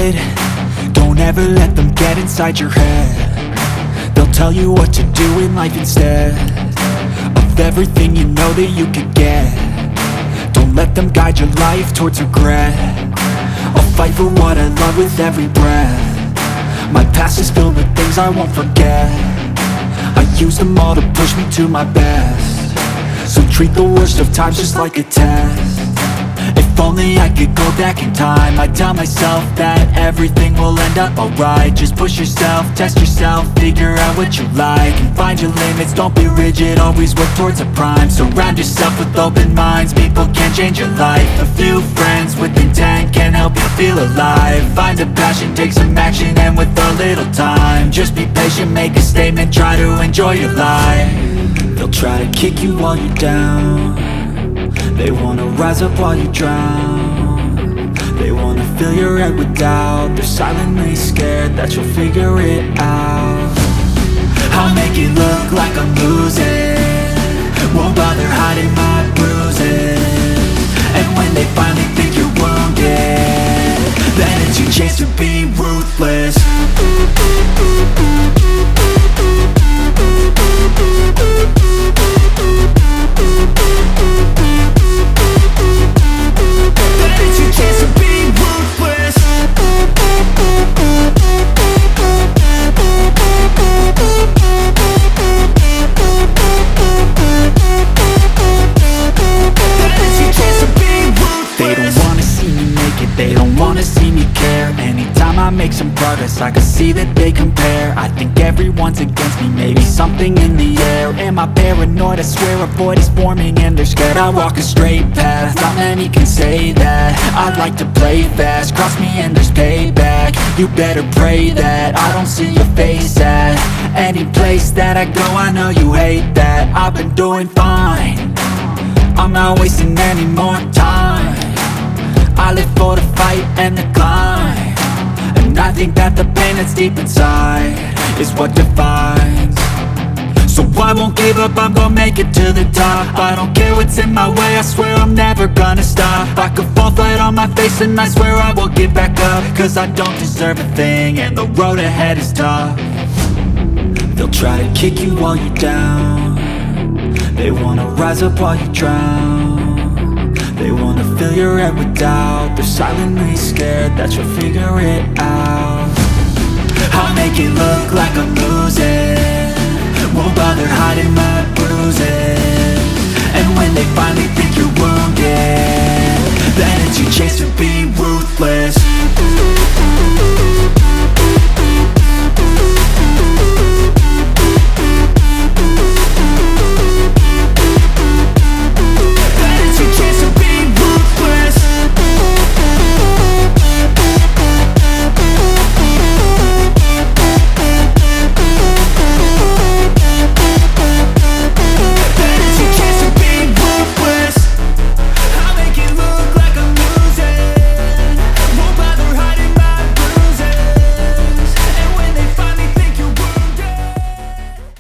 it. Don't ever let them get inside your head. They'll tell you what to do in life instead of everything you know that you could get. Don't let them guide your life towards regret. I'll fight for what I love with every breath. My past is filled with things I won't forget. I use them all to push me to my best. So treat the worst of times just like a test. If only I could go back in time, I'd tell myself that everything will end up alright. Just push yourself, test yourself, figure out what you like, and find your limits, don't be rigid, always work towards a prime. Surround yourself with open minds, people can change your life. A few friends with intent can help you feel alive. Find a passion, take some action, and with a little time, just be patient, make a statement, try to enjoy your life. They'll try to kick you while you're down. They wanna rise up while you drown. They wanna fill your head with doubt. They're silently scared that you'll figure it out. I'll make it look like I'm losing, won't bother hiding my bruises. And when they finally think you're wounded, then it's your chance to be ruthless. They don't wanna see me care. Anytime I make some progress, I can see that they compare. I think everyone's against me, maybe something in the air. Am I paranoid? I swear a void is forming and they're scared. I walk a straight path, not many can say that. I like to play fast, cross me and there's payback. You better pray that I don't see your face at any place that I go. I know you hate that. I've been doing fine, I'm not wasting any more time. I live for the fight and the climb, and I think that the pain that's deep inside is what defines. So I won't give up, I'm gonna make it to the top. I don't care what's in my way, I swear I'm never gonna stop. I could fall flat on my face and I swear I will get back up, cause I don't deserve a thing and the road ahead is tough. They'll try to kick you while you're down. They wanna rise up while you drown. They wanna fill your head with doubt. They're silently scared that you'll figure it out. I'll make it look like I'm losing, won't bother hiding my bruises. And when they finally think you're wounded, then it's your chance to be ruthless.